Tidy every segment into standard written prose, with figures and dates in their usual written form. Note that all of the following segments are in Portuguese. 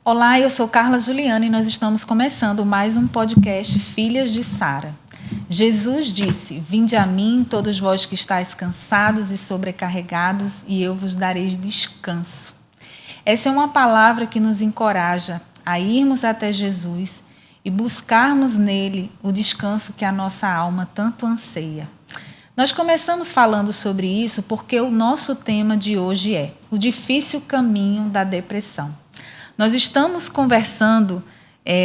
Olá, eu sou Carla Juliana e nós estamos começando mais um podcast Filhas de Sara. Jesus disse: Vinde a mim, todos vós que estáis cansados e sobrecarregados, e eu vos darei descanso. Essa é uma palavra que nos encoraja a irmos até Jesus e buscarmos nele o descanso que a nossa alma tanto anseia. Nós começamos falando sobre isso porque o nosso tema de hoje é o difícil caminho da depressão. Nós estamos conversando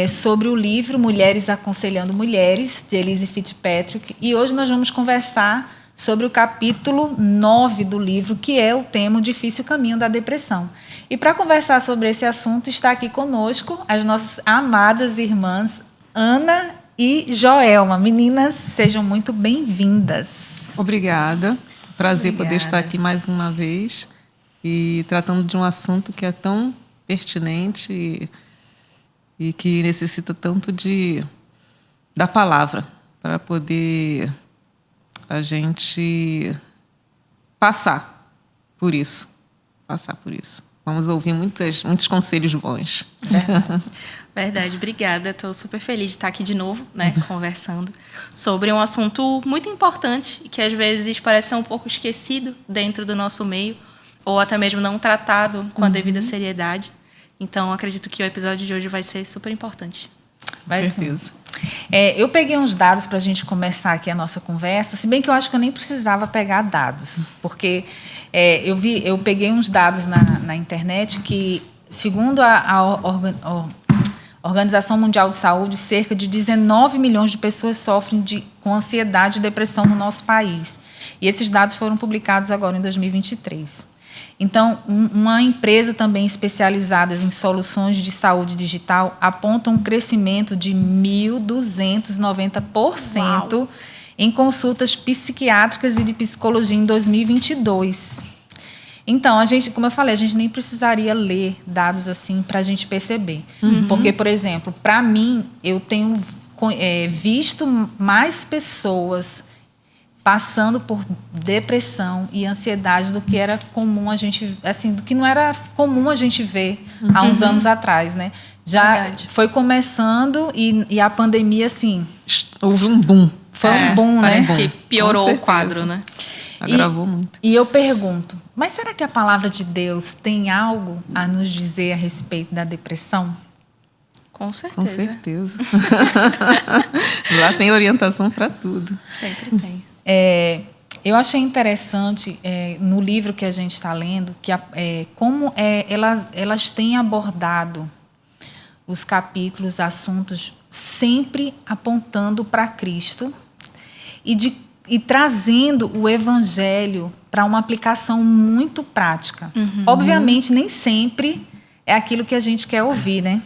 sobre o livro Mulheres Aconselhando Mulheres, de Elyse Fitzpatrick, e hoje nós vamos conversar sobre o capítulo 9 do livro, que é o tema O Difícil Caminho da Depressão. E para conversar sobre esse assunto, está aqui conosco as nossas amadas irmãs Ana e Joelma. Meninas, sejam muito bem-vindas. Obrigada. Prazer poder estar aqui mais uma vez e tratando de um assunto que é tão pertinente e que necessita tanto da palavra para poder a gente passar por isso. Vamos ouvir muitos conselhos bons. Verdade. Obrigada. Estou super feliz de estar aqui de novo, conversando sobre um assunto muito importante e que às vezes parece ser um pouco esquecido dentro do nosso meio ou até mesmo não tratado com a devida seriedade. Então, acredito que o episódio de hoje vai ser super importante. Com certeza. Eu peguei uns dados para a gente começar aqui a nossa conversa, se bem que eu acho que eu nem precisava pegar dados, porque eu peguei uns dados na internet que, segundo a Organização Mundial de Saúde, cerca de 19 milhões de pessoas sofrem com ansiedade e depressão no nosso país. E esses dados foram publicados agora em 2023. Então, uma empresa também especializada em soluções de saúde digital aponta um crescimento de 1.290% em consultas psiquiátricas e de psicologia em 2022. Então, como eu falei, a gente nem precisaria ler dados assim para a gente perceber. Porque, por exemplo, para mim, eu tenho visto mais pessoas passando por depressão e ansiedade do que era comum a gente, assim, do que não era comum a gente ver há uns anos atrás, né? Já foi começando e a pandemia, assim, houve um boom. Foi um boom, parece né? que piorou o quadro, né? Agravou muito. E eu pergunto, mas será que a palavra de Deus tem algo a nos dizer a respeito da depressão? Com certeza. Com certeza. Lá tem orientação para tudo. Sempre tem. Eu achei interessante no livro que a gente está lendo como elas têm abordado os capítulos, assuntos sempre apontando para Cristo e trazendo o Evangelho para uma aplicação muito prática. Obviamente, nem sempre é aquilo que a gente quer ouvir, né?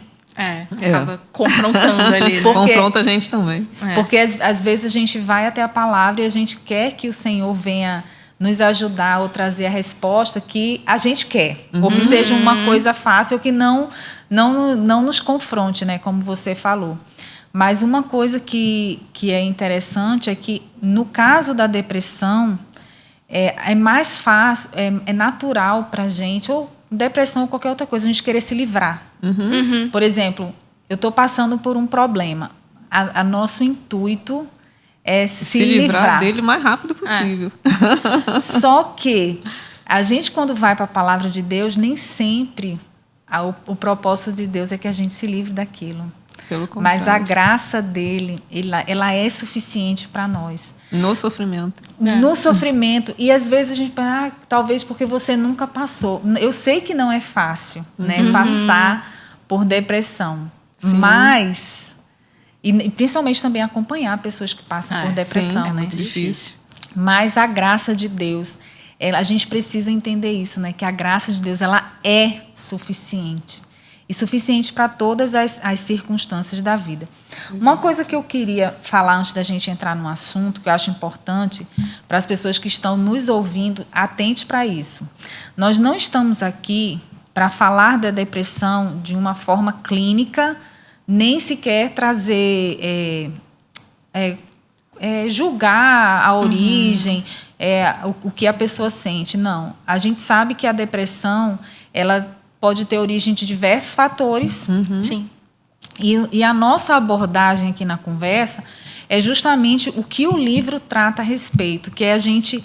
Acaba confrontando ali, né? Confronta a gente também. Porque às vezes a gente vai até a palavra e a gente quer que o Senhor venha nos ajudar ou trazer a resposta que a gente quer. Ou que seja uma coisa fácil ou que não nos confronte, né? Como você falou. Mas uma coisa que é interessante é que, no caso da depressão, é mais fácil, é natural para a gente, ou depressão ou qualquer outra coisa, a gente querer se livrar. Por exemplo, eu estou passando por um problema. Nosso intuito é se livrar dele o mais rápido possível. Só que a gente, quando vai para a palavra de Deus, nem sempre o propósito de Deus é que a gente se livre daquilo. Pelo contrário. Mas a graça dele, ela é suficiente para nós. No sofrimento. No sofrimento. E às vezes a gente pensa, talvez porque você nunca passou. Eu sei que não é fácil, né, passar por depressão. Sim. Mas, e principalmente também acompanhar pessoas que passam por depressão. Sim, é muito difícil. Mas a graça de Deus, a gente precisa entender isso, né, que a graça de Deus ela é suficiente. E suficiente para todas as circunstâncias da vida. Uma coisa que eu queria falar antes da gente entrar no assunto, que eu acho importante para as pessoas que estão nos ouvindo, atente para isso. Nós não estamos aqui para falar da depressão de uma forma clínica, nem sequer trazer, julgar a origem, o que a pessoa sente. Não. A gente sabe que a depressão, ela pode ter origem de diversos fatores. Sim. E a nossa abordagem aqui na conversa é justamente o que o livro trata a respeito, que é a gente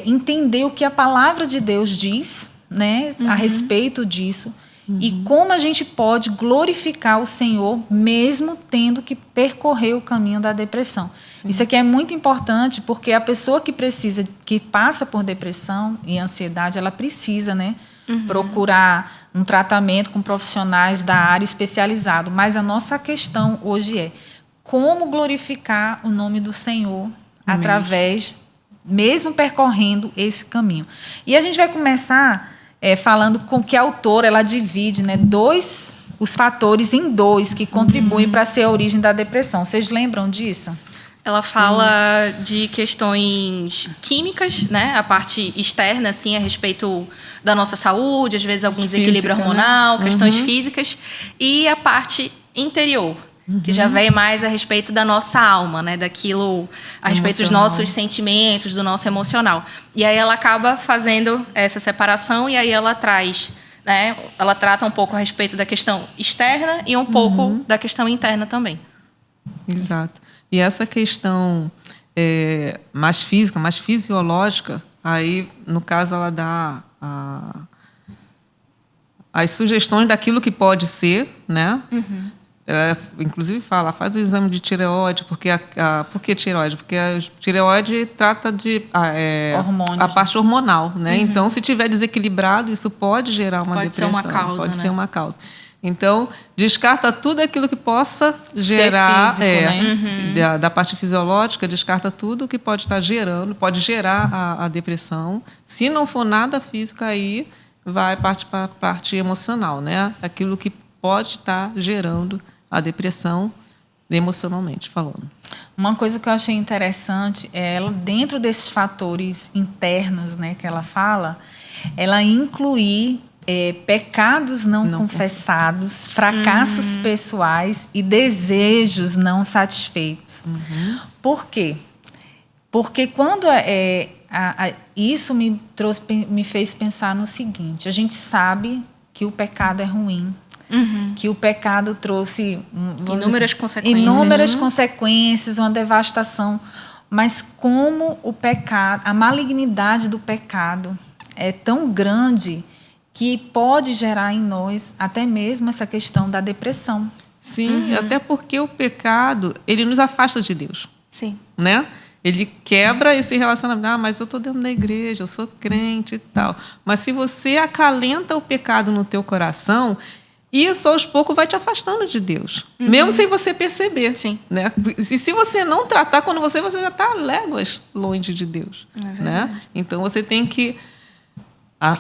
entender o que a palavra de Deus diz, né, a respeito disso, e como a gente pode glorificar o Senhor mesmo tendo que percorrer o caminho da depressão. Sim. Isso aqui é muito importante porque a pessoa que passa por depressão e ansiedade, ela precisa, né, procurar um tratamento com profissionais da área especializado. Mas a nossa questão hoje é como glorificar o nome do Senhor através, mesmo percorrendo esse caminho. E a gente vai começar falando com que a autora ela divide, né, os fatores em dois que contribuem para ser a origem da depressão. Vocês lembram disso? Ela fala de questões químicas, né? A parte externa, assim, a respeito da nossa saúde, às vezes algum desequilíbrio hormonal, né? Questões físicas. E a parte interior, que já vem mais a respeito da nossa alma, né? Daquilo, a respeito dos nossos sentimentos, do nosso emocional. E aí ela acaba fazendo essa separação e aí ela traz, né? Ela trata um pouco a respeito da questão externa e um pouco da questão interna também. Exato. E essa questão mais física, mais fisiológica, aí, no caso, ela dá as sugestões daquilo que pode ser, né? Inclusive faz o exame de tireoide, por que tireoide? Porque a tireoide trata de a parte hormonal, né? Então, se tiver desequilibrado, isso pode gerar uma depressão. Pode ser uma causa, pode ser uma causa. Então, descarta tudo aquilo que possa gerar físico, né? da parte fisiológica, descarta tudo que pode estar gerando, pode gerar a depressão. Se não for nada físico, aí vai partir para a parte emocional, né? Aquilo que pode estar gerando a depressão emocionalmente falando. Uma coisa que eu achei interessante é ela, dentro desses fatores internos, né, que ela fala, ela incluir pecados não confessados, fracassos pessoais e desejos não satisfeitos. Por quê? Porque quando isso me fez pensar no seguinte: a gente sabe que o pecado é ruim, que o pecado trouxe inúmeras consequências, uma devastação, mas como o pecado, a malignidade do pecado é tão grande que pode gerar em nós até mesmo essa questão da depressão. Sim, até porque o pecado, ele nos afasta de Deus. Sim. Né? Ele quebra esse relacionamento. Mas eu estou dentro da igreja, eu sou crente e tal. Mas se você acalenta o pecado no teu coração, isso aos poucos vai te afastando de Deus. Mesmo sem você perceber. Sim. Né? E se você não tratar, quando você já está léguas longe de Deus. Né? Então você tem que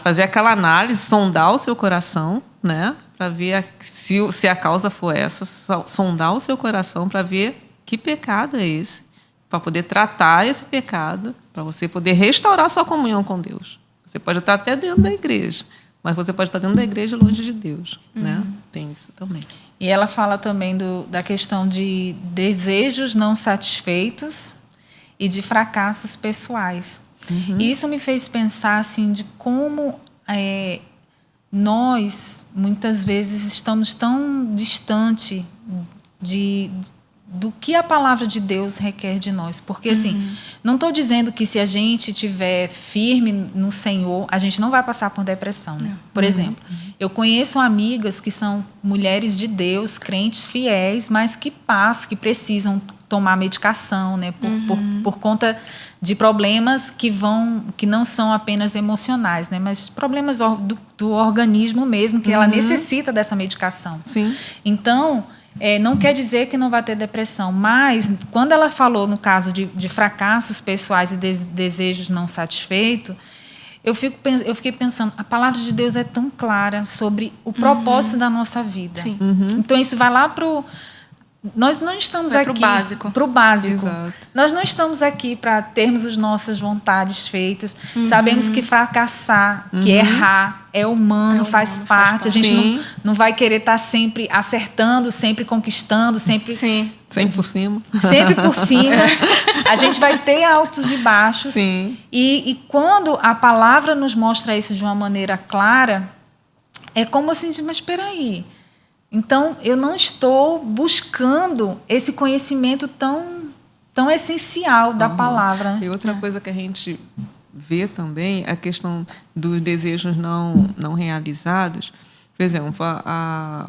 fazer aquela análise, sondar o seu coração, né, para ver se a causa for essa, sondar o seu coração para ver que pecado é esse, para poder tratar esse pecado, para você poder restaurar sua comunhão com Deus. Você pode estar até dentro da igreja, mas você pode estar dentro da igreja longe de Deus, né? Tem isso também. E ela fala também da questão de desejos não satisfeitos e de fracassos pessoais. E isso me fez pensar assim, de como nós, muitas vezes, estamos tão distante do que a palavra de Deus requer de nós. Porque, assim, não estou dizendo que se a gente estiver firme no Senhor, a gente não vai passar por depressão. Né? Por exemplo, eu conheço amigas que são mulheres de Deus, crentes fiéis, mas que precisam tomar medicação, né? Por conta de problemas que não são apenas emocionais, né? Mas problemas do organismo mesmo, que ela necessita dessa medicação. Sim. Então, não quer dizer que não vai ter depressão, mas quando ela falou no caso de fracassos pessoais e desejos não satisfeitos, eu fiquei pensando, a palavra de Deus é tão clara sobre o propósito da nossa vida. Sim. Então, isso vai lá para o... Nós não estamos aqui para o básico. Exato. Nós não estamos aqui para termos as nossas vontades feitas. Sabemos que fracassar, que errar, é humano, faz parte. A gente não vai querer estar sempre acertando, sempre conquistando, sempre... Sim. Sempre por cima. Sempre por cima. A gente vai ter altos e baixos. Sim. E quando a palavra nos mostra isso de uma maneira clara, é como assim, mas espera aí. Então, eu não estou buscando esse conhecimento tão essencial da palavra. E outra coisa que a gente vê também, a questão dos desejos não realizados. Por exemplo,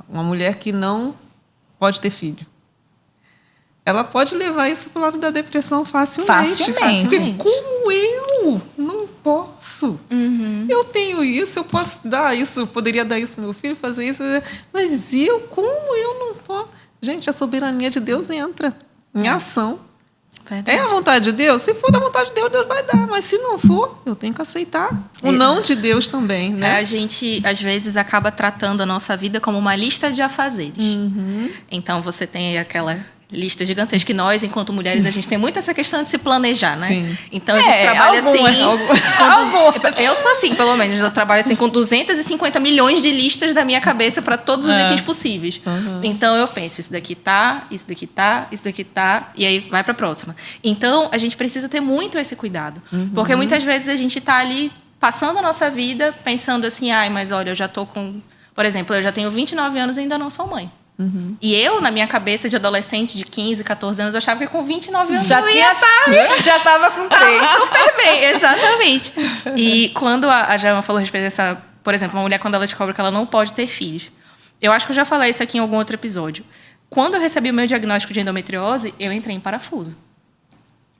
uma mulher que não pode ter filho. Ela pode levar isso para o lado da depressão facilmente. Porque como eu não posso? Eu tenho isso, eu posso dar isso, eu poderia dar isso para meu filho, fazer isso, mas como eu não posso? Gente, a soberania de Deus entra em ação. Verdade. É a vontade de Deus? Se for da vontade de Deus, Deus vai dar. Mas se não for, eu tenho que aceitar o não de Deus também, né? A gente, às vezes, acaba tratando a nossa vida como uma lista de afazeres. Então, você tem aquela lista gigantesca que nós, enquanto mulheres, a gente tem muito essa questão de se planejar, né? Sim. Então, a gente trabalha eu sou assim, pelo menos. Eu trabalho assim com 250 milhões de listas da minha cabeça para todos os itens possíveis. Então, eu penso, isso daqui tá, isso daqui tá, isso daqui tá, e aí vai para a próxima. Então, a gente precisa ter muito esse cuidado. Porque muitas vezes a gente tá ali passando a nossa vida pensando assim, mas olha, eu já tô com... Por exemplo, eu já tenho 29 anos e ainda não sou mãe. E eu, na minha cabeça de adolescente de 15, 14 anos, eu achava que com 29 anos eu ia estar... Já estava com 3. Super bem, exatamente. E quando a Jaima falou a respeito dessa... Por exemplo, uma mulher, quando ela descobre que ela não pode ter filhos. Eu acho que eu já falei isso aqui em algum outro episódio. Quando eu recebi o meu diagnóstico de endometriose, eu entrei em parafuso.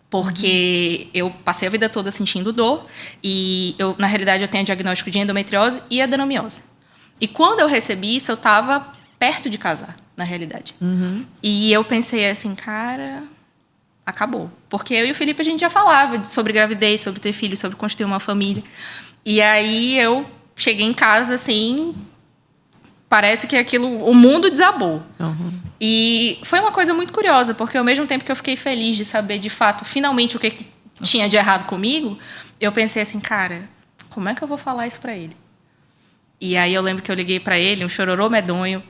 Porque eu passei a vida toda sentindo dor. E, na realidade, eu tenho diagnóstico de endometriose e adenomiose. E quando eu recebi isso, eu estava... perto de casar, na realidade. E eu pensei assim, cara, acabou. Porque eu e o Felipe, a gente já falava sobre gravidez, sobre ter filho, sobre construir uma família. E aí eu cheguei em casa, assim, parece que o mundo desabou. E foi uma coisa muito curiosa, porque ao mesmo tempo que eu fiquei feliz de saber, de fato, finalmente o que tinha de errado comigo, eu pensei assim, cara, como é que eu vou falar isso pra ele? E aí eu lembro que eu liguei pra ele, um chororô medonho.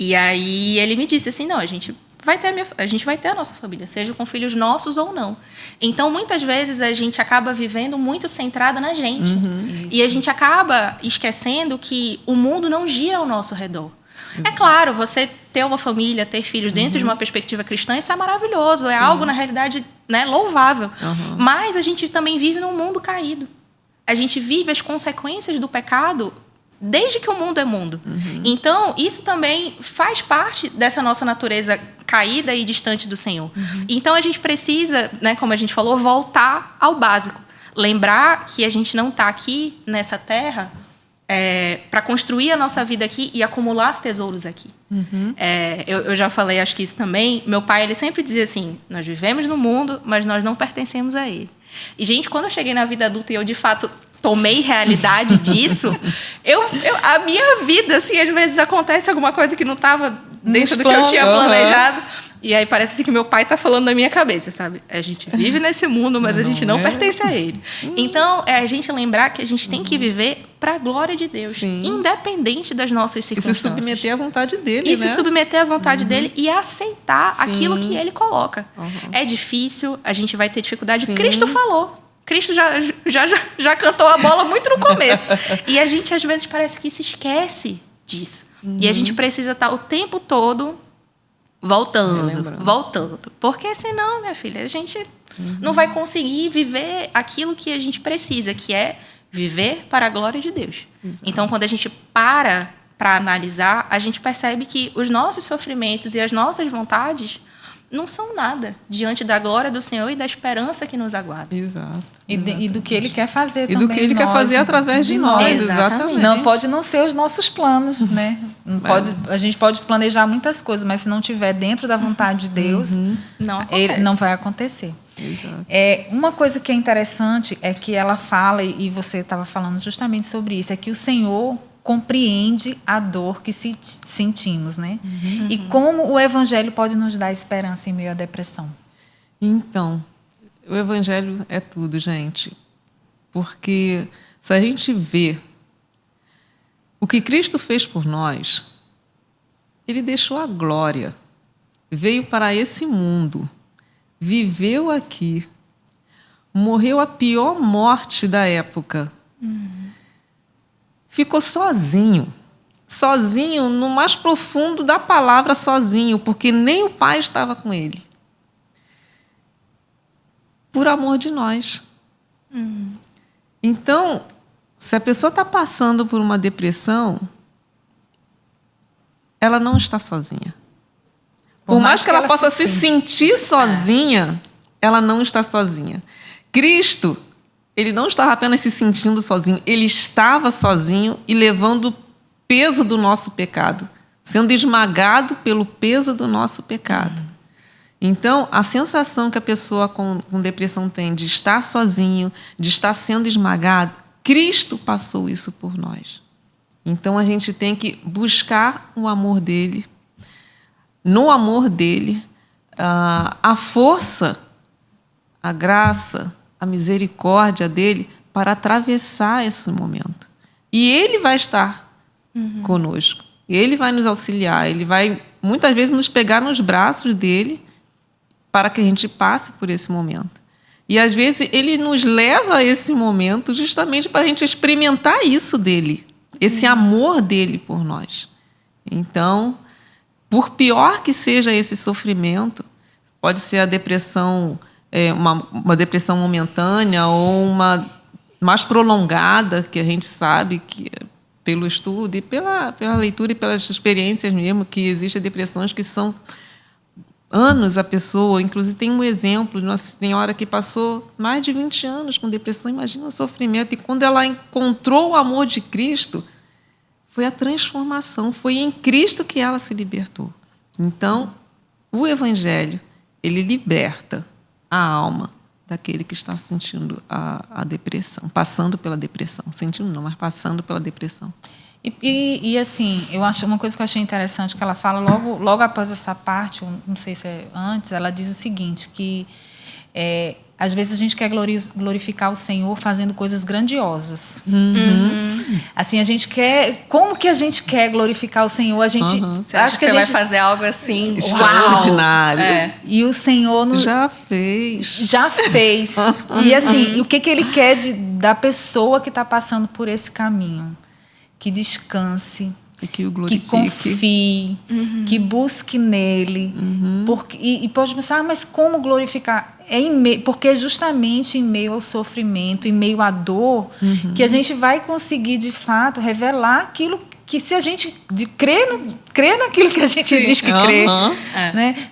E aí ele me disse assim, não, a gente vai ter a nossa família, seja com filhos nossos ou não. Então, muitas vezes, a gente acaba vivendo muito centrada na gente. E a gente acaba esquecendo que o mundo não gira ao nosso redor. É claro, você ter uma família, ter filhos dentro de uma perspectiva cristã, isso é maravilhoso, é algo, na realidade, né, louvável. Mas a gente também vive num mundo caído. A gente vive as consequências do pecado desde que o mundo é mundo. Então, isso também faz parte dessa nossa natureza caída e distante do Senhor. Então, a gente precisa, né, como a gente falou, voltar ao básico. Lembrar que a gente não está aqui nessa terra para construir a nossa vida aqui e acumular tesouros aqui. Eu já falei, acho que isso também. Meu pai, ele sempre dizia assim, nós vivemos no mundo, mas nós não pertencemos a ele. E, gente, quando eu cheguei na vida adulta e eu, de fato... tomei realidade disso, a minha vida, assim, às vezes acontece alguma coisa que não estava dentro do que eu tinha planejado. E aí parece assim que meu pai está falando na minha cabeça, sabe? A gente vive nesse mundo, mas a gente não pertence a ele. Então, é a gente lembrar que a gente tem que viver para a glória de Deus, independente das nossas circunstâncias. E se submeter à vontade dele, né? E se submeter à vontade dele e aceitar aquilo que ele coloca. É difícil, a gente vai ter dificuldade. Cristo falou. Cristo já cantou a bola muito no começo. E a gente, às vezes, parece que se esquece disso. E a gente precisa estar o tempo todo voltando. Porque senão, minha filha, a gente não vai conseguir viver aquilo que a gente precisa, que é viver para a glória de Deus. Então, quando a gente para analisar, a gente percebe que os nossos sofrimentos e as nossas vontades não são nada diante da glória do Senhor e da esperança que nos aguarda. Exato. E do que Ele quer fazer também. E do que Ele quer fazer através de nós. Exatamente. Não pode não ser os nossos planos, né? A gente pode planejar muitas coisas, mas se não estiver dentro da vontade de Deus, não vai acontecer. Exato. Uma coisa que é interessante é que ela fala, e você estava falando justamente sobre isso, é que o Senhor compreende a dor que sentimos, né? E como o Evangelho pode nos dar esperança em meio à depressão? Então, o Evangelho é tudo, gente. Porque se a gente vê o que Cristo fez por nós, Ele deixou a glória, veio para esse mundo, viveu aqui, morreu a pior morte da época, ficou sozinho. sozinho, no mais profundo da palavra sozinho, porque nem o Pai estava com ele. Por amor de nós. Então, se a pessoa está passando por uma depressão, ela não está sozinha. Por mais que ela possa se sentir sozinha, ela não está sozinha. Cristo, ele não estava apenas se sentindo sozinho, ele estava sozinho e levando o peso do nosso pecado, sendo esmagado pelo peso do nosso pecado. Então, a sensação que a pessoa com depressão tem de estar sozinho, de estar sendo esmagado, Cristo passou isso por nós. Então, a gente tem que buscar o amor dele, no amor dele, a força, a graça, a misericórdia dele para atravessar esse momento. E ele vai estar conosco. Ele vai nos auxiliar. Ele vai, muitas vezes, nos pegar nos braços dele para que a gente passe por esse momento. E, às vezes, ele nos leva a esse momento justamente para a gente experimentar isso dele, esse amor dele por nós. Então, por pior que seja esse sofrimento, pode ser a depressão, uma depressão momentânea ou uma mais prolongada, que a gente sabe que, pelo estudo e pela leitura e pelas experiências mesmo, que existem depressões que são anos a pessoa. Inclusive, tem um exemplo de uma senhora que passou mais de 20 anos com depressão. Imagina o sofrimento. E quando ela encontrou o amor de Cristo, foi a transformação. Foi em Cristo que ela se libertou. Então, o Evangelho, ele liberta a alma daquele que está sentindo a depressão, passando pela depressão. Sentindo não, mas passando pela depressão. E assim, eu acho uma coisa que eu achei interessante que ela fala logo após essa parte, não sei se é antes, ela diz o seguinte, que às vezes a gente quer glorificar o Senhor fazendo coisas grandiosas. Assim, a gente quer... Como que a gente quer glorificar o Senhor? A gente Você acha que você vai fazer algo assim extraordinário. E o Senhor já fez. E assim, o que Ele quer da pessoa que está passando por esse caminho? Que descanse, que o glorifique, que confie, que busque nele. E pode pensar, mas como glorificar? Porque é justamente em meio ao sofrimento, em meio à dor, que a gente vai conseguir, de fato, revelar aquilo que, se a gente crer naquilo que a gente diz que crê, né?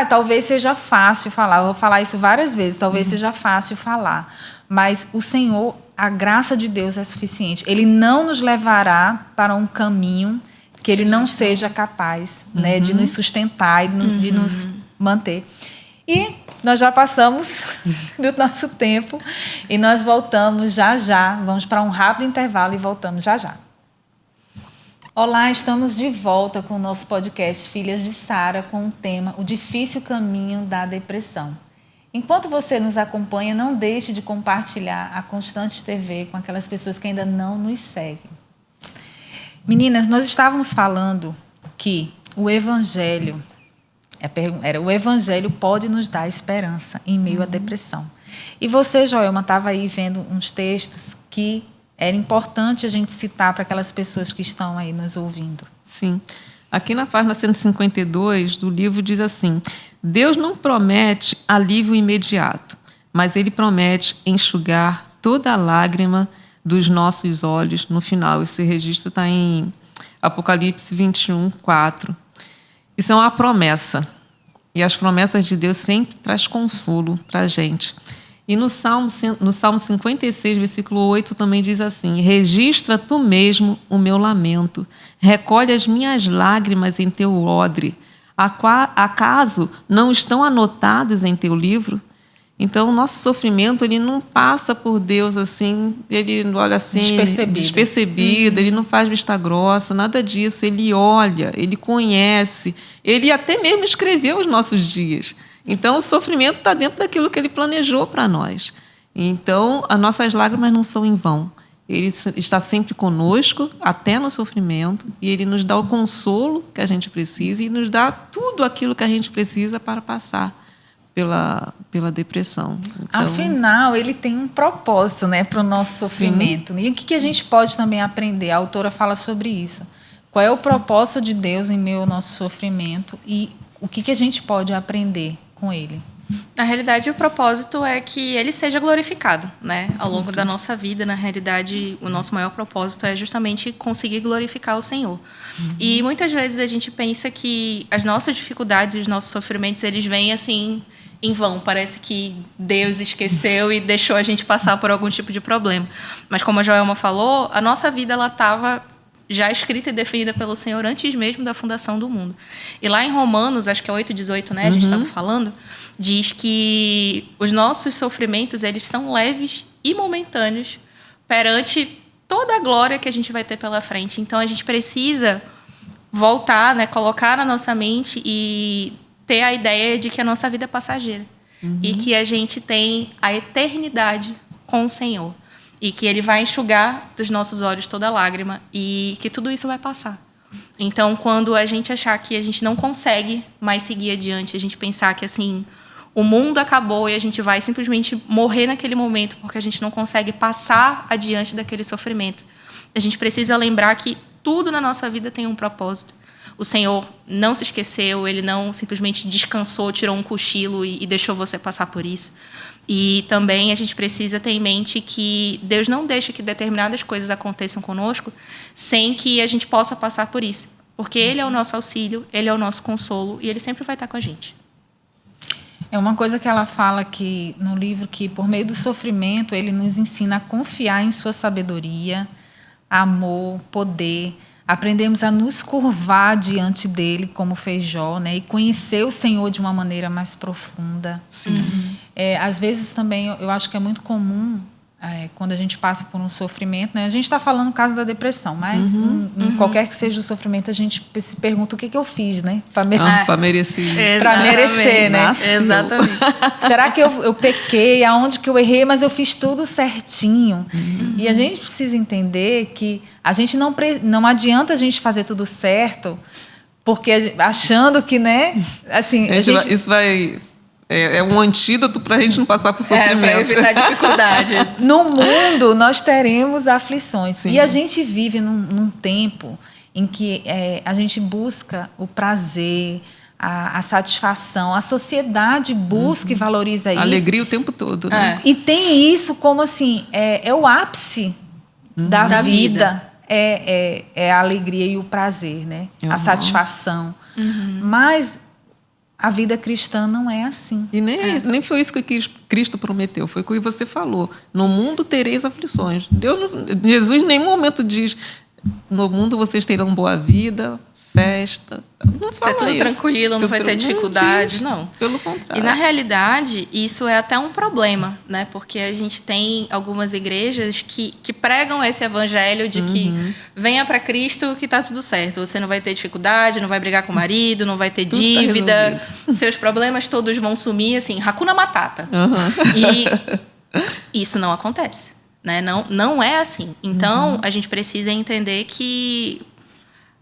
Talvez seja fácil falar, eu vou falar isso várias vezes, talvez seja fácil falar, mas o Senhor, a graça de Deus é suficiente. Ele não nos levará para um caminho que Ele não seja capaz, né, de nos sustentar e de nos manter. E nós já passamos do nosso tempo e nós voltamos já. Vamos para um rápido intervalo e voltamos já. Olá, estamos de volta com o nosso podcast Filhas de Sara, com o tema O Difícil Caminho da Depressão. Enquanto você nos acompanha, não deixe de compartilhar a Constantes TV com aquelas pessoas que ainda não nos seguem. Meninas, nós estávamos falando que o Evangelho pode nos dar esperança em meio à depressão. E você, Joelma, estava aí vendo uns textos que era importante a gente citar para aquelas pessoas que estão aí nos ouvindo. Sim. Aqui na página 152 do livro diz assim: Deus não promete alívio imediato, mas Ele promete enxugar toda a lágrima dos nossos olhos no final. Esse registro está em Apocalipse 21, 4. Isso é uma promessa. E as promessas de Deus sempre traz consolo para a gente. E no Salmo 56, versículo 8, também diz assim: registra tu mesmo o meu lamento, recolhe as minhas lágrimas em teu odre. Acaso não estão anotados em teu livro? Então, o nosso sofrimento, ele não passa por Deus assim, ele olha assim, despercebido, ele não faz vista grossa, nada disso. Ele olha, ele conhece, ele até mesmo escreveu os nossos dias. Então, o sofrimento está dentro daquilo que Ele planejou para nós. Então, as nossas lágrimas não são em vão. Ele está sempre conosco, até no sofrimento, e Ele nos dá o consolo que a gente precisa e nos dá tudo aquilo que a gente precisa para passar pela depressão. Então, afinal, Ele tem um propósito, né, para o nosso sofrimento. Sim. E o que a gente pode também aprender? A autora fala sobre isso. Qual é o propósito de Deus em meio ao nosso sofrimento e o que a gente pode aprender com ele? Na realidade, o propósito é que ele seja glorificado, né? Ao longo da nossa vida, na realidade, o nosso maior propósito é justamente conseguir glorificar o Senhor. E muitas vezes a gente pensa que as nossas dificuldades e os nossos sofrimentos, eles vêm assim em vão. Parece que Deus esqueceu e deixou a gente passar por algum tipo de problema. Mas como a Joelma falou, a nossa vida ela estava já escrita e definida pelo Senhor antes mesmo da fundação do mundo. E lá em Romanos, acho que é 8:18, né? A gente estava falando, diz que os nossos sofrimentos, eles são leves e momentâneos perante toda a glória que a gente vai ter pela frente. Então, a gente precisa voltar, né? Colocar na nossa mente e ter a ideia de que a nossa vida é passageira. E que a gente tem a eternidade com o Senhor. E que Ele vai enxugar dos nossos olhos toda lágrima e que tudo isso vai passar. Então, quando a gente achar que a gente não consegue mais seguir adiante, a gente pensar que, assim, o mundo acabou e a gente vai simplesmente morrer naquele momento porque a gente não consegue passar adiante daquele sofrimento, a gente precisa lembrar que tudo na nossa vida tem um propósito. O Senhor não se esqueceu, Ele não simplesmente descansou, tirou um cochilo e deixou você passar por isso. E também a gente precisa ter em mente que Deus não deixa que determinadas coisas aconteçam conosco sem que a gente possa passar por isso. Porque Ele é o nosso auxílio, Ele é o nosso consolo e Ele sempre vai estar com a gente. É uma coisa que ela fala aqui no livro, que por meio do sofrimento Ele nos ensina a confiar em sua sabedoria, amor, poder. Aprendemos a nos curvar diante dele, como fez Jó, né? E conhecer o Senhor de uma maneira mais profunda. Sim. Às vezes também, eu acho que é muito comum, quando a gente passa por um sofrimento, né? A gente está falando no caso da depressão, mas em qualquer que seja o sofrimento, a gente se pergunta o que eu fiz, né? Para merecer isso. Para merecer, né? Exatamente. Será que eu pequei? Aonde que eu errei? Mas eu fiz tudo certinho. E a gente precisa entender que a gente não adianta a gente fazer tudo certo, porque achando que, né? Assim, Isso vai... É um antídoto para a gente não passar por sofrimento. Para evitar dificuldade. No mundo, nós teremos aflições. Sim. E a gente vive num tempo em que a gente busca o prazer, a satisfação. A sociedade busca e valoriza isso. Alegria o tempo todo, né? E tem isso como assim, é o ápice da vida. É a alegria e o prazer, né? A satisfação. Mas a vida cristã não é assim. E nem foi isso que Cristo prometeu, foi o que você falou. No mundo tereis aflições. Jesus em nenhum momento diz: no mundo vocês terão boa vida, festa. Não fala ser tudo isso. tranquilo, não vai ter dificuldade, não. Pelo contrário. E, na realidade, isso é até um problema, né? Porque a gente tem algumas igrejas que pregam esse evangelho de que venha para Cristo que tá tudo certo. Você não vai ter dificuldade, não vai brigar com o marido, não vai ter tudo dívida, seus problemas todos vão sumir, assim, Hakuna Matata. E isso não acontece, né? Não é assim. Então, a gente precisa entender que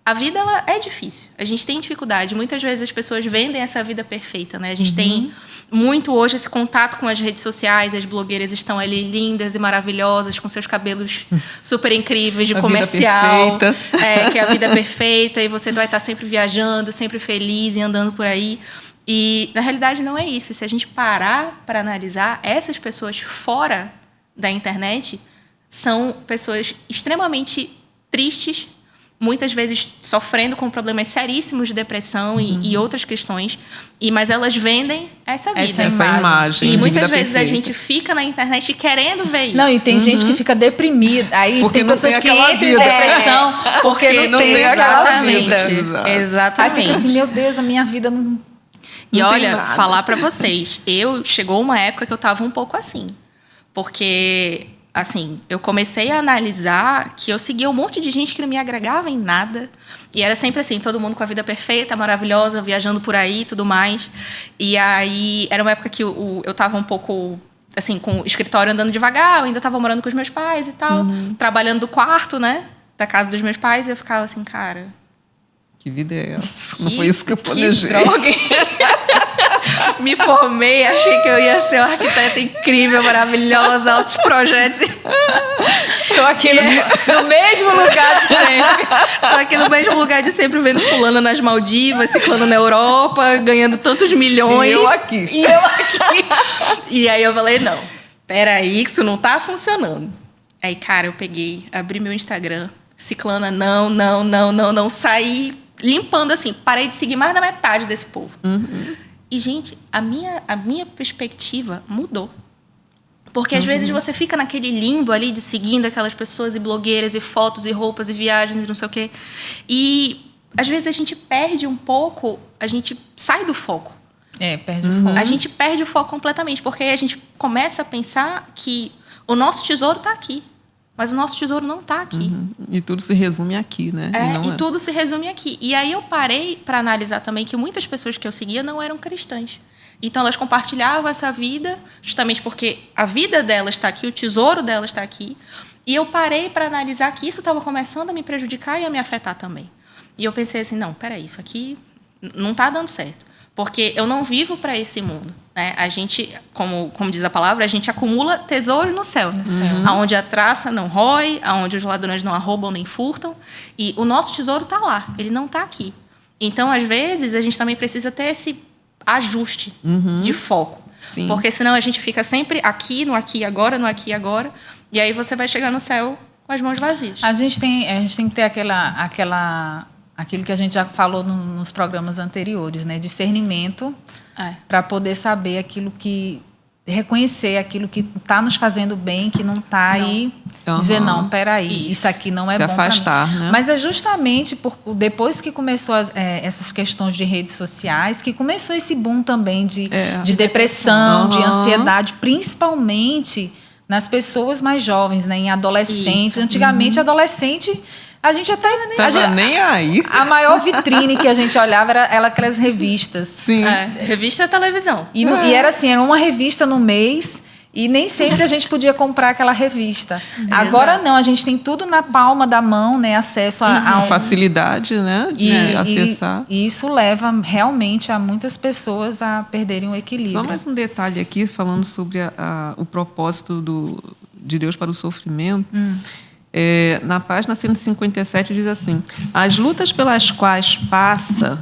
a vida ela é difícil. A gente tem dificuldade. Muitas vezes as pessoas vendem essa vida perfeita, né? A gente tem muito hoje esse contato com as redes sociais. As blogueiras estão ali lindas e maravilhosas, com seus cabelos super incríveis de comercial. Que é a vida perfeita. E você vai estar sempre viajando, sempre feliz e andando por aí. E, na realidade, não é isso. E se a gente parar para analisar, essas pessoas fora da internet são pessoas extremamente tristes, muitas vezes sofrendo com problemas seríssimos de depressão e outras questões, mas elas vendem essa vida. Essa imagem. E muitas vezes a gente fica na internet querendo ver isso. Não, e tem gente que fica deprimida. Aí porque tem pessoas que entram em depressão porque não tem aquela vida. Exatamente. Aí fica assim, meu Deus, a minha vida não... E olha, falar pra vocês, chegou uma época que eu tava um pouco assim. Porque, assim, eu comecei a analisar que eu seguia um monte de gente que não me agregava em nada. E era sempre assim, todo mundo com a vida perfeita, maravilhosa, viajando por aí e tudo mais. E aí, era uma época que eu tava um pouco, assim, com o escritório andando devagar, eu ainda tava morando com os meus pais e tal, trabalhando do quarto, né, da casa dos meus pais, e eu ficava assim, cara... Que vida é essa? Não foi isso que eu planejei. Que droga. Me formei, achei que eu ia ser uma arquiteta incrível, maravilhosa, altos projetos. Tô aqui no mesmo lugar de sempre. Tô aqui no mesmo lugar de sempre, vendo fulano nas Maldivas, ciclano na Europa, ganhando tantos milhões. E eu aqui. E aí eu falei, não, peraí, que isso não tá funcionando. Aí, cara, eu peguei, abri meu Instagram, ciclana, não, saí limpando assim, parei de seguir mais da metade desse povo. E, gente, a minha perspectiva mudou. Porque às vezes você fica naquele limbo ali de seguindo aquelas pessoas e blogueiras e fotos e roupas e viagens e não sei o quê. E às vezes a gente perde um pouco, a gente sai do foco. Perde o foco. A gente perde o foco completamente, porque aí a gente começa a pensar que o nosso tesouro está aqui. Mas o nosso tesouro não está aqui. E tudo se resume aqui, né? Tudo se resume aqui. E aí eu parei para analisar também que muitas pessoas que eu seguia não eram cristãs. Então, elas compartilhavam essa vida justamente porque a vida delas está aqui, o tesouro delas está aqui. E eu parei para analisar que isso estava começando a me prejudicar e a me afetar também. E eu pensei assim, não, peraí, isso aqui não está dando certo. Porque eu não vivo para esse mundo. Né? A gente, como diz a palavra, a gente acumula tesouros no céu. Onde a traça não rói, onde os ladrões não arrombam nem furtam. E o nosso tesouro está lá, ele não está aqui. Então, às vezes, a gente também precisa ter esse ajuste de foco. Sim. Porque senão a gente fica sempre aqui, no aqui e agora, no aqui e agora. E aí você vai chegar no céu com as mãos vazias. A gente tem que ter aquilo que a gente já falou nos programas anteriores, né? Discernimento para poder saber reconhecer aquilo que está nos fazendo bem, que não está aí, dizer, não, peraí, isso aqui não é bom para mim. Se afastar, né? Mas é justamente depois que começou essas questões de redes sociais, que começou esse boom também de depressão, de ansiedade, principalmente nas pessoas mais jovens, né? Em adolescentes. Antigamente, adolescente... A gente até... nem aí. A maior vitrine que a gente olhava era aquelas revistas. Sim. Revista e televisão. E era assim, era uma revista no mês e nem sempre a gente podia comprar aquela revista. Agora não, a gente tem tudo na palma da mão, né? Acesso a facilidade, né? De acessar. E isso leva realmente a muitas pessoas a perderem o equilíbrio. Só mais um detalhe aqui, falando sobre o propósito de Deus para o sofrimento. Na página 157 diz assim: as lutas pelas quais passa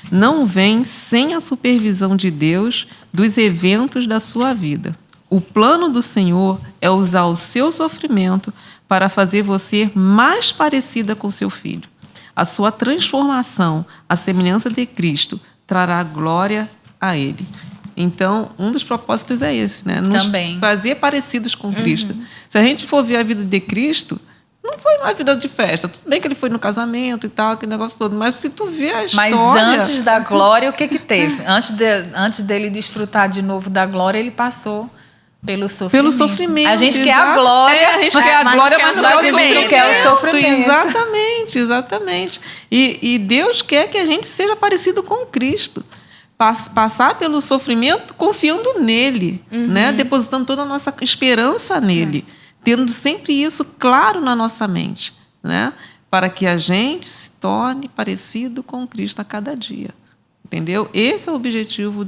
não vêm sem a supervisão de Deus dos eventos da sua vida. O plano do Senhor é usar o seu sofrimento para fazer você mais parecida com seu filho. A sua transformação, à semelhança de Cristo, trará glória a Ele. Então, um dos propósitos é esse, né? Nos fazer parecidos com Cristo. Se a gente for ver a vida de Cristo, não foi uma vida de festa. Tudo bem que ele foi no casamento e tal, aquele negócio todo. Mas se tu vê a história... Mas antes da glória, o que teve? Antes dele desfrutar de novo da glória, ele passou pelo sofrimento. A gente quer a glória. A gente quer a glória, mas não quer o sofrimento. Exatamente. E Deus quer que a gente seja parecido com Cristo. Passar pelo sofrimento confiando nele, né? Depositando toda a nossa esperança nele, tendo sempre isso claro na nossa mente, né? Para que a gente se torne parecido com Cristo a cada dia, entendeu? Esse é o objetivo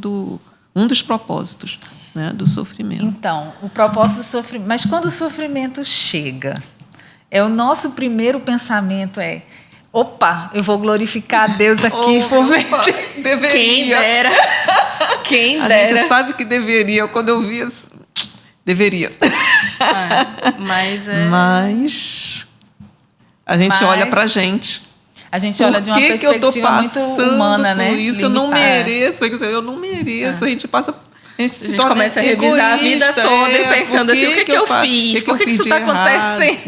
um dos propósitos, né, do sofrimento. Então, o propósito do sofrimento, mas quando o sofrimento chega, o nosso primeiro pensamento opa, eu vou glorificar a Deus aqui por mim. Deveria. Quem dera. A gente sabe que deveria. Quando eu vi isso, deveria. Mas a gente olha pra gente. A gente olha de uma perspectiva muito humana, né? Isso eu não mereço. Eu não mereço. A gente passa... A gente começa a revisar a vida toda e pensando assim, o que eu fiz? Por que isso está acontecendo?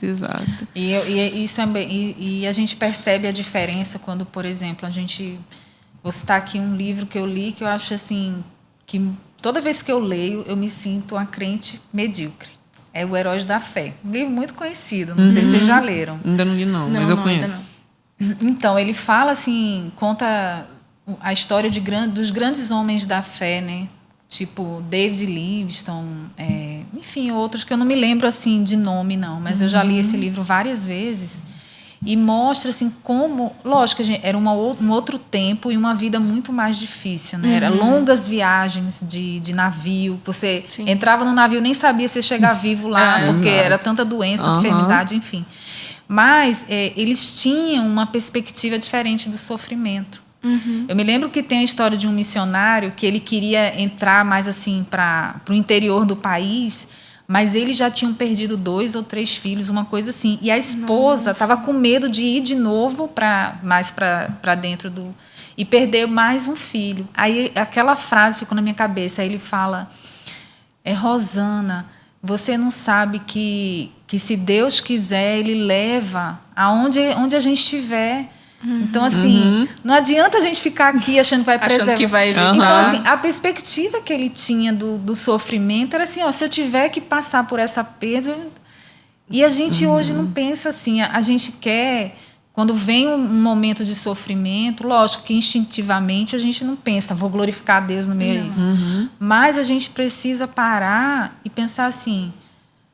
Exato. E a gente percebe a diferença quando, por exemplo, vou citar aqui um livro que eu li que eu acho assim, que toda vez que eu leio, eu me sinto uma crente medíocre. É O Heróis da Fé. Um livro muito conhecido, não sei se vocês já leram. Ainda não li mas eu conheço. Então, ele fala assim, conta a história dos grandes homens da fé, né? Tipo David Livingstone, enfim, outros que eu não me lembro assim de nome, não, mas eu já li esse livro várias vezes. E mostra assim como, lógico, era um outro tempo e uma vida muito mais difícil, né? Era longas viagens de navio. Você entrava no navio, nem sabia se ia chegar vivo lá, porque era tanta doença, enfermidade, enfim. Mas eles tinham uma perspectiva diferente do sofrimento. Eu me lembro que tem a história de um missionário que ele queria entrar mais assim para o interior do país, mas eles já tinham perdido 2 ou 3 filhos, uma coisa assim. E a esposa estava com medo de ir de novo mais para dentro do... E perder mais um filho. Aí aquela frase ficou na minha cabeça. Aí ele fala, Rosana, você não sabe que se Deus quiser, Ele leva onde a gente estiver. Então, assim, não adianta a gente ficar aqui achando que vai preservar. Que vai evitar. Então, assim, a perspectiva que ele tinha do sofrimento era assim, se eu tiver que passar por essa perda... E a gente hoje não pensa assim. A gente quer... Quando vem um momento de sofrimento, lógico que instintivamente a gente não pensa, vou glorificar a Deus no meio disso. Mas a gente precisa parar e pensar assim,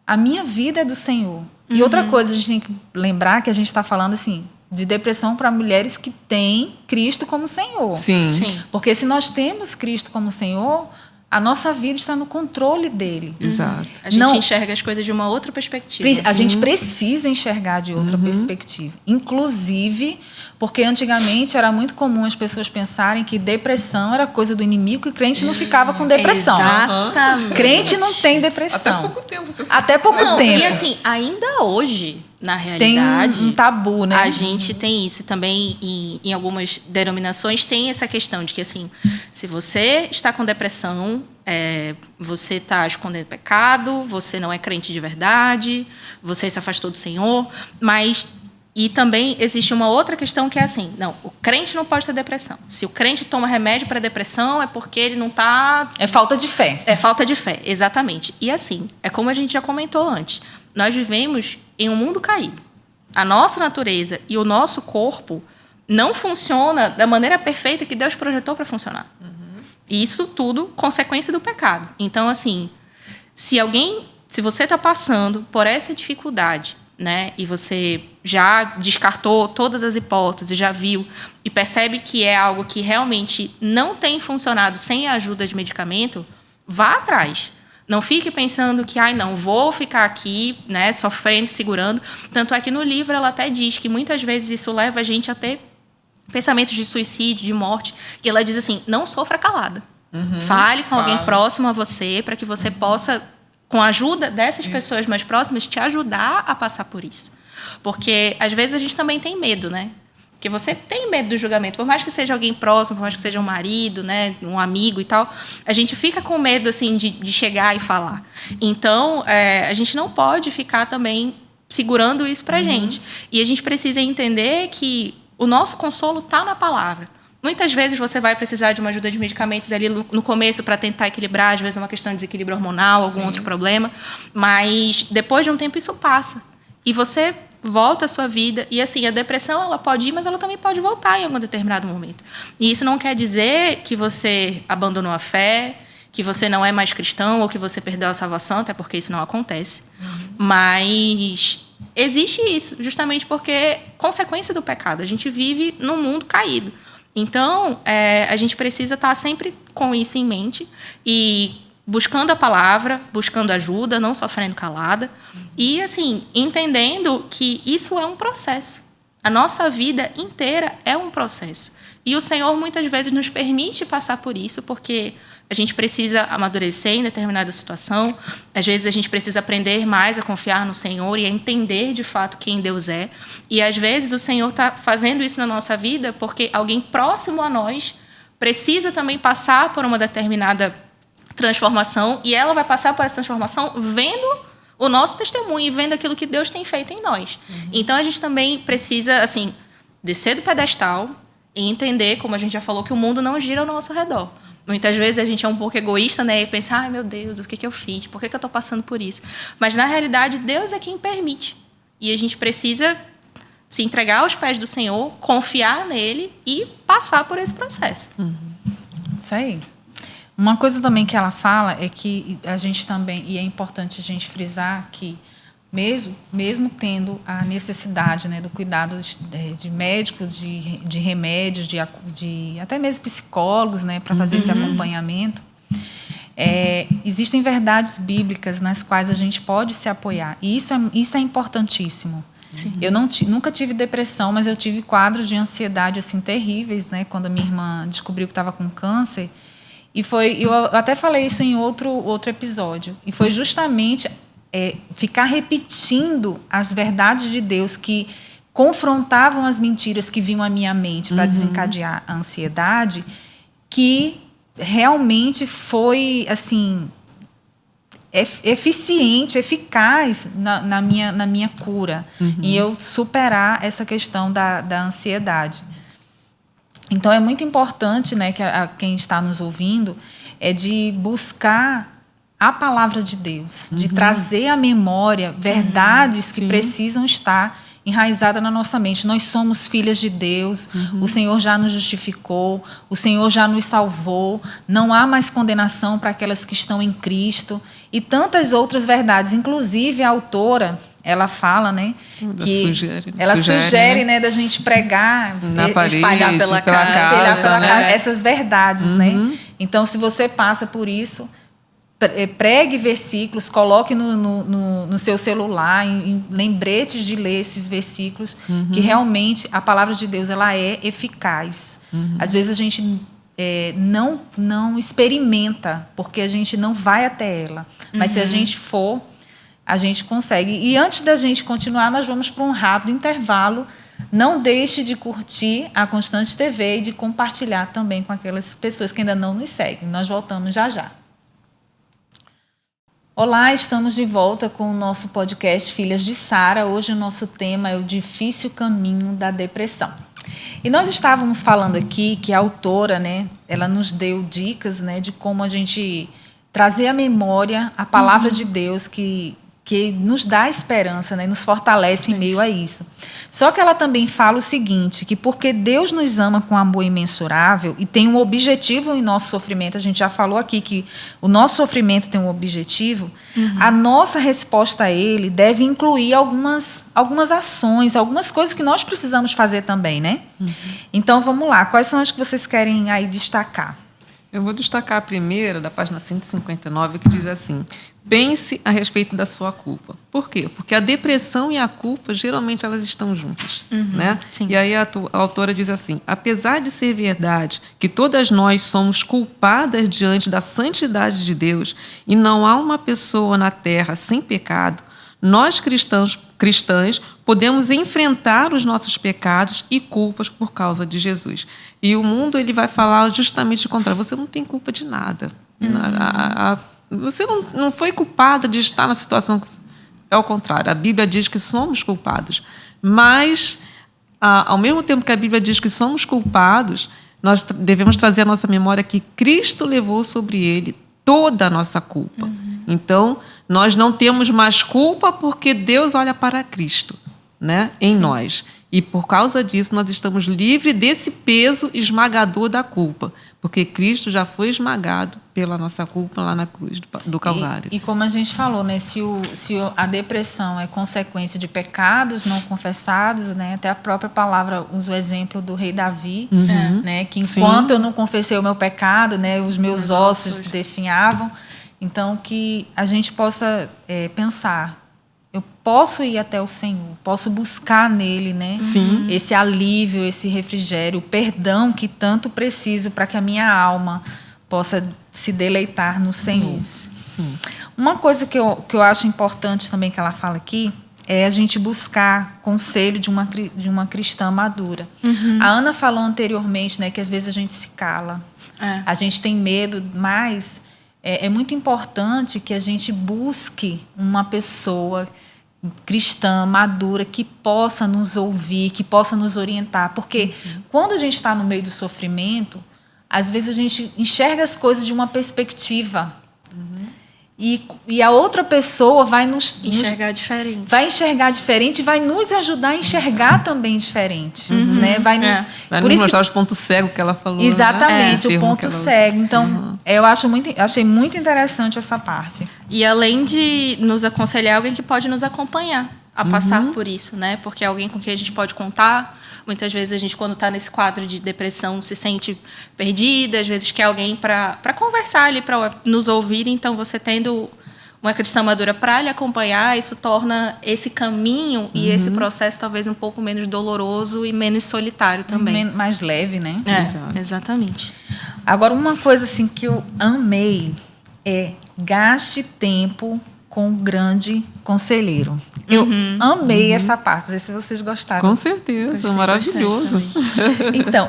a minha vida é do Senhor. E outra coisa, a gente tem que lembrar que a gente está falando assim... de depressão para mulheres que têm Cristo como Senhor. Sim. Porque se nós temos Cristo como Senhor, a nossa vida está no controle dele. Exato. A gente enxerga as coisas de uma outra perspectiva. A gente precisa enxergar de outra perspectiva. Inclusive, porque antigamente era muito comum as pessoas pensarem que depressão era coisa do inimigo e crente não ficava com depressão. Exatamente. Crente não tem depressão. Até pouco tempo. Pessoal. Até pouco tempo. E assim, ainda hoje... Na realidade, tem um tabu, né? A gente tem isso também em algumas denominações, tem essa questão de que, assim, se você está com depressão, você está escondendo pecado, você não é crente de verdade, você se afastou do Senhor, mas... E também existe uma outra questão que é assim, não, o crente não pode ter depressão. Se o crente toma remédio para depressão, é porque ele não está... É falta de fé. É falta de fé, exatamente. E assim, é como a gente já comentou antes, nós vivemos em um mundo caído. A nossa natureza e o nosso corpo não funciona da maneira perfeita que Deus projetou para funcionar. E isso tudo consequência do pecado. Então, assim, se você está passando por essa dificuldade, né, e você já descartou todas as hipóteses, já viu e percebe que é algo que realmente não tem funcionado sem a ajuda de medicamento, vá atrás. Não fique pensando que, não, vou ficar aqui, né, sofrendo, segurando. Tanto é que no livro ela até diz que muitas vezes isso leva a gente a ter pensamentos de suicídio, de morte. E ela diz assim, não sofra calada. Fale com alguém próximo a você para que você possa, com a ajuda dessas pessoas mais próximas, te ajudar a passar por isso. Porque, às vezes, a gente também tem medo, né? Porque você tem medo do julgamento. Por mais que seja alguém próximo, por mais que seja um marido, né, um amigo e tal, a gente fica com medo assim, de chegar e falar. Então, a gente não pode ficar também segurando isso pra gente. E a gente precisa entender que o nosso consolo está na palavra. Muitas vezes você vai precisar de uma ajuda de medicamentos ali no começo para tentar equilibrar, às vezes é uma questão de desequilíbrio hormonal, algum outro problema, mas depois de um tempo isso passa. E você volta à sua vida. E assim, a depressão ela pode ir, mas ela também pode voltar em algum determinado momento. E isso não quer dizer que você abandonou a fé, que você não é mais cristão ou que você perdeu a salvação, até porque isso não acontece. Mas existe isso, justamente porque é consequência do pecado. A gente vive num mundo caído. Então, a gente precisa estar sempre com isso em mente e buscando a palavra, buscando ajuda, não sofrendo calada. E, assim, entendendo que isso é um processo. A nossa vida inteira é um processo. E o Senhor, muitas vezes, nos permite passar por isso, porque a gente precisa amadurecer em determinada situação. Às vezes, a gente precisa aprender mais a confiar no Senhor e a entender, de fato, quem Deus é. E, às vezes, o Senhor está fazendo isso na nossa vida porque alguém próximo a nós precisa também passar por uma determinada transformação, e ela vai passar por essa transformação vendo o nosso testemunho e vendo aquilo que Deus tem feito em nós. Então, a gente também precisa, assim, descer do pedestal e entender, como a gente já falou, que o mundo não gira ao nosso redor. Muitas vezes a gente é um pouco egoísta, né? E pensa, ai, meu Deus, o que eu fiz? Por que eu estou passando por isso? Mas, na realidade, Deus é quem permite. E a gente precisa se entregar aos pés do Senhor, confiar nele e passar por esse processo. Isso aí. Uma coisa também que ela fala é que a gente também, e é importante a gente frisar que mesmo tendo a necessidade, né, do cuidado de médicos, de remédios, de até mesmo psicólogos, né, para fazer esse acompanhamento, existem verdades bíblicas nas quais a gente pode se apoiar. E isso é importantíssimo. Sim. Eu nunca tive depressão, mas eu tive quadros de ansiedade assim, terríveis, né, quando a minha irmã descobriu que estava com câncer. E eu até falei isso em outro episódio. E foi justamente ficar repetindo as verdades de Deus que confrontavam as mentiras que vinham à minha mente para desencadear a ansiedade, que realmente foi assim eficiente, eficaz na minha cura, e eu superar essa questão da ansiedade. Então é muito importante, né, que quem está nos ouvindo de buscar a palavra de Deus, de trazer à memória verdades que precisam estar enraizada na nossa mente. Nós somos filhas de Deus, o Senhor já nos justificou, o Senhor já nos salvou, não há mais condenação para aquelas que estão em Cristo, e tantas outras verdades. Inclusive, a autora, ela fala, né, que ela sugere, né, da gente pregar, na parede, espalhar pela casa, né? Essas verdades, né? Então, se você passa por isso, pregue versículos, coloque no seu celular, em lembretes de ler esses versículos, que realmente a palavra de Deus ela é eficaz. Às vezes a gente não experimenta, porque a gente não vai até ela. Mas se a gente for, a gente consegue. E antes da gente continuar, nós vamos para um rápido intervalo. Não deixe de curtir a Constante TV e de compartilhar também com aquelas pessoas que ainda não nos seguem. Nós voltamos já já. Olá, estamos de volta com o nosso podcast Filhas de Sara. Hoje o nosso tema é o difícil caminho da depressão. E nós estávamos falando aqui que a autora, né, ela nos deu dicas, né, de como a gente trazer à memória a palavra de Deus que nos dá esperança, né, nos fortalece em meio a isso. Só que ela também fala o seguinte, que porque Deus nos ama com amor imensurável e tem um objetivo em nosso sofrimento, a gente já falou aqui que o nosso sofrimento tem um objetivo, a nossa resposta a ele deve incluir algumas ações, algumas coisas que nós precisamos fazer também, né? Então, vamos lá. Quais são as que vocês querem aí destacar? Eu vou destacar a primeira, da página 159, que diz assim: pense a respeito da sua culpa. Por quê? Porque a depressão e a culpa, geralmente, elas estão juntas. Né? E aí a autora diz assim: apesar de ser verdade que todas nós somos culpadas diante da santidade de Deus e não há uma pessoa na terra sem pecado, nós cristãs podemos enfrentar os nossos pecados e culpas por causa de Jesus. E o mundo ele vai falar justamente o contrário. Você não tem culpa de nada. Você não foi culpada de estar na situação. É o contrário. A Bíblia diz que somos culpados. Mas, ao mesmo tempo que a Bíblia diz que somos culpados, nós devemos trazer à nossa memória que Cristo levou sobre ele toda a nossa culpa. Então, nós não temos mais culpa porque Deus olha para Cristo, né, em nós. E, por causa disso, nós estamos livres desse peso esmagador da culpa, porque Cristo já foi esmagado pela nossa culpa lá na cruz do Calvário. E como a gente falou, né, se a depressão é consequência de pecados não confessados, né, até a própria palavra usa o exemplo do rei Davi, né, que enquanto eu não confessei o meu pecado, né, os meus ossos definhavam. Então, que a gente possa pensar, eu posso ir até o Senhor, posso buscar nele, né, esse alívio, esse refrigério, o perdão que tanto preciso para que a minha alma possa se deleitar no Senhor. Uma coisa que eu acho importante também que ela fala aqui é a gente buscar conselho de uma cristã madura. A Ana falou anteriormente, né, que às vezes a gente se cala, a gente tem medo, mas é muito importante que a gente busque uma pessoa cristã, madura, que possa nos ouvir, que possa nos orientar. Porque quando a gente está no meio do sofrimento, às vezes a gente enxerga as coisas de uma perspectiva. E a outra pessoa vai enxergar diferente. Vai enxergar diferente e vai nos ajudar a enxergar também diferente. Né? Vai nos mostrar os pontos cegos que ela falou. Exatamente, o ponto cego. Então, eu achei muito interessante essa parte. E além de nos aconselhar, alguém que pode nos acompanhar a passar por isso, né? Porque é alguém com quem a gente pode contar. Muitas vezes a gente, quando está nesse quadro de depressão, se sente perdida. Às vezes quer alguém para conversar ali, para nos ouvir. Então, você tendo uma cristã madura para lhe acompanhar, isso torna esse caminho e esse processo talvez um pouco menos doloroso e menos solitário também. Mais leve, né? Exatamente. Agora, uma coisa assim que eu amei é gaste tempo com um grande conselheiro. Eu amei essa parte. Não sei se vocês gostaram. Com certeza, maravilhoso. Então,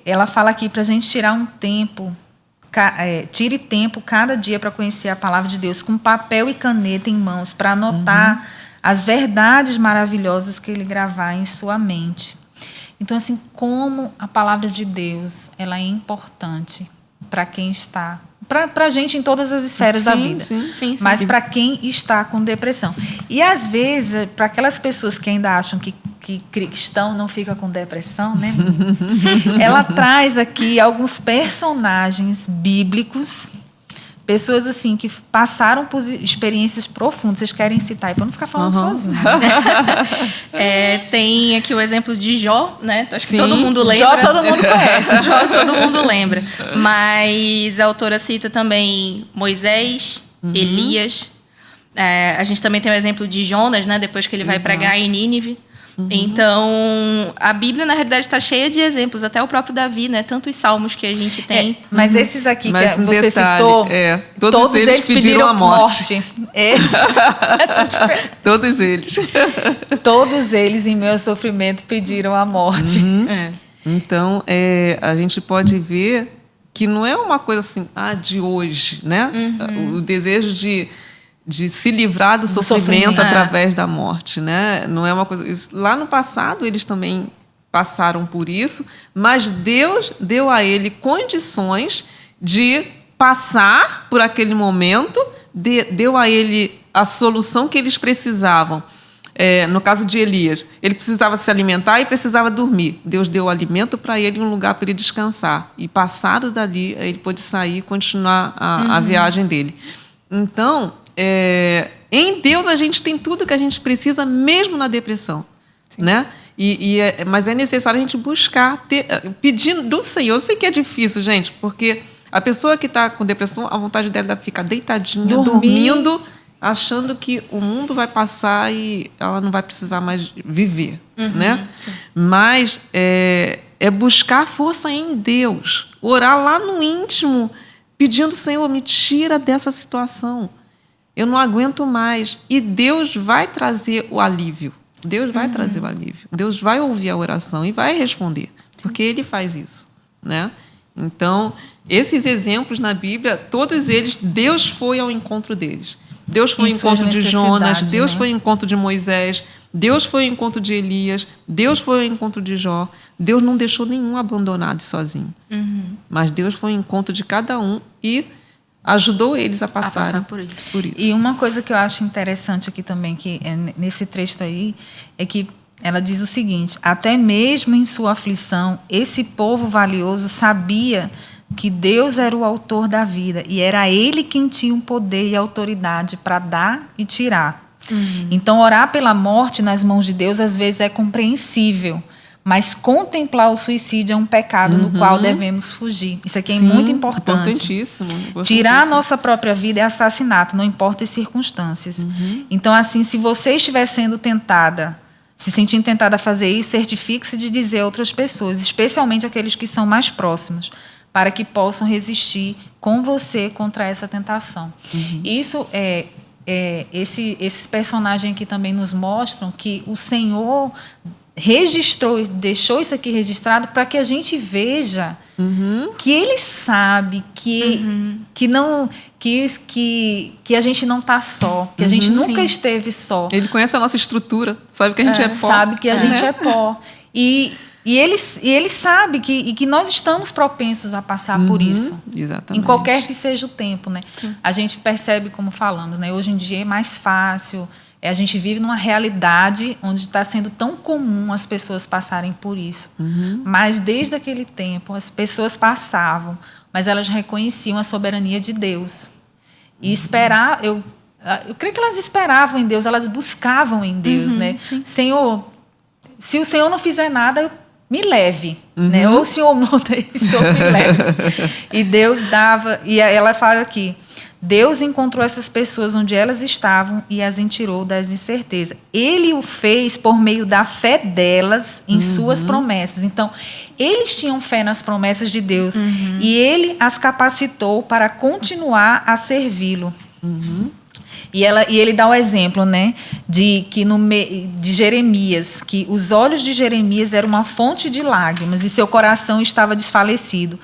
ela fala aqui para a gente tirar um tempo, tire tempo cada dia para conhecer a palavra de Deus, com papel e caneta em mãos, para anotar as verdades maravilhosas que ele gravar em sua mente. Então, assim, como a palavra de Deus ela é importante para quem está... Para a gente em todas as esferas da vida. Sim. Mas para quem está com depressão. E, às vezes, para aquelas pessoas que ainda acham que cristão não fica com depressão, né? Ela traz aqui alguns personagens bíblicos, pessoas assim que passaram por experiências profundas. Vocês querem citar aí para não ficar falando sozinho. Tem aqui o exemplo de Jó, né? Acho que todo mundo lembra. Jó todo mundo conhece. Jó todo mundo lembra. Mas a autora cita também Moisés, Elias. A gente também tem o exemplo de Jonas, né? Depois que ele vai pregar em Nínive. Então, a Bíblia, na realidade, está cheia de exemplos. Até o próprio Davi, né? Tantos salmos que a gente tem. Mas esses aqui mas que você citou, todos eles pediram a morte. Todos eles. Todos eles, em meu sofrimento, pediram a morte. Então, a gente pode ver que não é uma coisa assim, de hoje, né? O desejo de se livrar do sofrimento através da morte, né? Não é uma coisa... Lá no passado, eles também passaram por isso, mas Deus deu a ele condições de passar por aquele momento, deu a ele a solução que eles precisavam. No caso de Elias, ele precisava se alimentar e precisava dormir. Deus deu o alimento para ele e um lugar para ele descansar. E passado dali, ele pôde sair e continuar a viagem dele. Então... em Deus a gente tem tudo que a gente precisa, mesmo na depressão, né? Mas é necessário a gente buscar, pedindo do Senhor. Eu sei que é difícil, gente, porque a pessoa que está com depressão, a vontade dela é ficar deitadinha, dormindo, achando que o mundo vai passar e ela não vai precisar mais viver, né? Sim. Mas é buscar força em Deus, orar lá no íntimo, pedindo, Senhor, me tira dessa situação. Eu não aguento mais. E Deus vai trazer o alívio. Deus vai trazer o alívio. Deus vai ouvir a oração e vai responder. Porque Ele faz isso, né? Então, esses exemplos na Bíblia, todos eles, Deus foi ao encontro deles. Deus foi ao encontro de Jonas, Deus foi ao encontro de Moisés, Deus foi ao encontro de Elias, Deus foi ao encontro de Jó. Deus não deixou nenhum abandonado sozinho. Mas Deus foi ao encontro de cada um e ajudou eles a passar por isso. E uma coisa que eu acho interessante aqui também, que nesse trecho aí, é que ela diz o seguinte: até mesmo em sua aflição, esse povo valioso sabia que Deus era o autor da vida e era Ele quem tinha o poder e a autoridade para dar e tirar. Então, orar pela morte nas mãos de Deus às vezes é compreensível, mas contemplar o suicídio é um pecado no qual devemos fugir. Isso aqui é muito importante. Importantíssimo. Tirar a nossa própria vida é assassinato, não importa as circunstâncias. Então, assim, se você estiver sendo tentada, se sentindo tentada a fazer isso, certifique-se de dizer a outras pessoas, especialmente aqueles que são mais próximos, para que possam resistir com você contra essa tentação. Isso esses personagens aqui também nos mostram que o Senhor registrou, deixou isso aqui registrado para que a gente veja que Ele sabe que a gente não está só, que a gente nunca esteve só. Ele conhece a nossa estrutura, sabe que a gente é pó. Sabe que a gente é pó. E E ele sabe que nós estamos propensos a passar por isso. Exatamente. Em qualquer que seja o tempo, né? Sim. A gente percebe, como falamos, né? Hoje em dia é mais fácil. A gente vive numa realidade onde está sendo tão comum as pessoas passarem por isso. Mas desde aquele tempo as pessoas passavam, mas elas reconheciam a soberania de Deus. E eu creio que elas esperavam em Deus, elas buscavam em Deus, né? Sim. Senhor, se o Senhor não fizer nada, me leve, né? Ou o Senhor muda e o Senhor me leve. E Deus dava, e ela fala aqui, Deus encontrou essas pessoas onde elas estavam e as tirou das incertezas. Ele o fez por meio da fé delas em suas promessas. Então, eles tinham fé nas promessas de Deus e ele as capacitou para continuar a servi-lo. E ele dá o exemplo, né, de Jeremias, que os olhos de Jeremias eram uma fonte de lágrimas e seu coração estava desfalecido.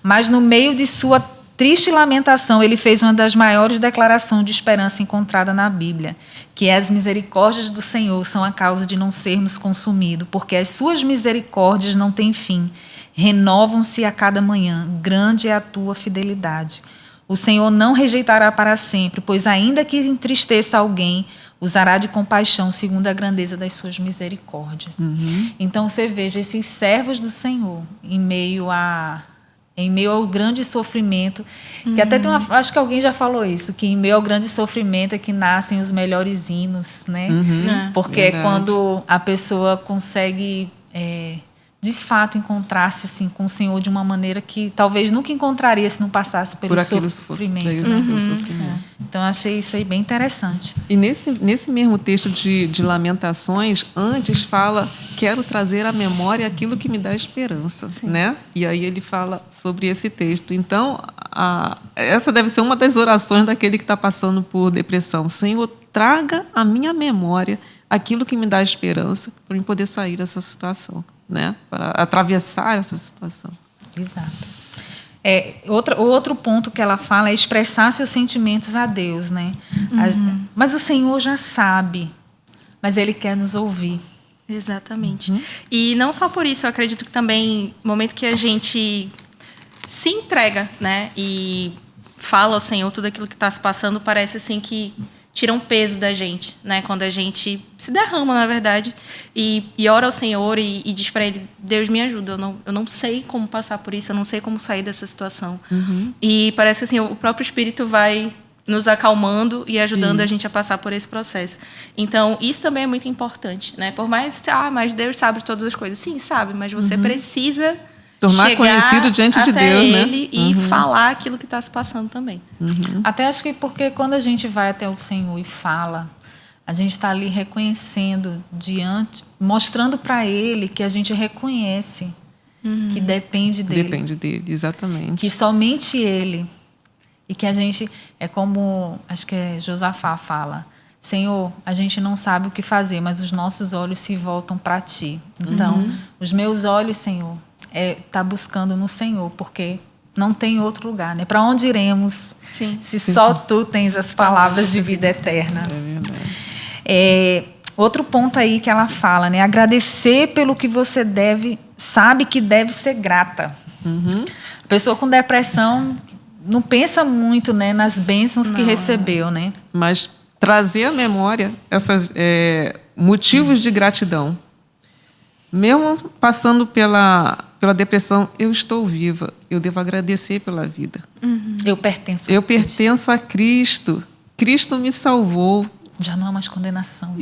Mas no meio de sua triste lamentação, ele fez uma das maiores declarações de esperança encontrada na Bíblia, que é: as misericórdias do Senhor são a causa de não sermos consumidos, porque as suas misericórdias não têm fim, renovam-se a cada manhã, grande é a tua fidelidade. O Senhor não rejeitará para sempre, pois ainda que entristeça alguém, usará de compaixão segundo a grandeza das suas misericórdias. Então você veja esses servos do Senhor em meio ao grande sofrimento, que até acho que alguém já falou isso, que em meio ao grande sofrimento é que nascem os melhores hinos, né? Porque é quando a pessoa consegue de fato encontrar-se assim com o Senhor de uma maneira que talvez nunca encontraria se não passasse pelo sofrimento. Então achei isso aí bem interessante. E nesse mesmo texto de Lamentações, antes fala: quero trazer à memória aquilo que me dá esperança, né? E aí ele fala sobre esse texto. Então, essa deve ser uma das orações daquele que está passando por depressão. Senhor, traga à minha memória aquilo que me dá esperança para eu poder sair dessa situação, né? Para atravessar essa situação. Exato. Outro ponto que ela fala é expressar seus sentimentos a Deus, né? Mas o Senhor já sabe, mas Ele quer nos ouvir. Exatamente. E não só por isso, eu acredito que também, no momento que a gente se entrega, né, e fala ao Senhor tudo aquilo que está se passando, parece assim que tira um peso da gente, né? Quando a gente se derrama, na verdade, e ora ao Senhor e diz para Ele: Deus, me ajuda, eu não sei como passar por isso, eu não sei como sair dessa situação. E parece que assim, o próprio Espírito vai nos acalmando e ajudando a gente a passar por esse processo. Então, isso também é muito importante, né? Por mais, mas Deus sabe de todas as coisas. Sim, sabe, mas você precisa tornar conhecido diante de Deus, Ele, né? E falar aquilo que está se passando também. Até acho que porque quando a gente vai até o Senhor e fala, a gente está ali reconhecendo mostrando para Ele que a gente reconhece que depende dele. Depende dele, exatamente. Que somente Ele. E que a gente, é como, acho que Josafá fala: Senhor, a gente não sabe o que fazer, mas os nossos olhos se voltam para Ti. Então, os meus olhos, Senhor, tá buscando no Senhor, porque não tem outro lugar, né? Para onde iremos se só Tu tens as palavras de vida eterna? É verdade. Outro ponto aí que ela fala, né? Agradecer pelo que você sabe que deve ser grata. A pessoa com depressão não pensa muito, né, nas bênçãos que recebeu, né? Mas trazer à memória esses motivos de gratidão. Mesmo passando pela depressão, eu estou viva. Eu devo agradecer pela vida. Eu pertenço a Cristo. Cristo me salvou. Já não há mais condenação.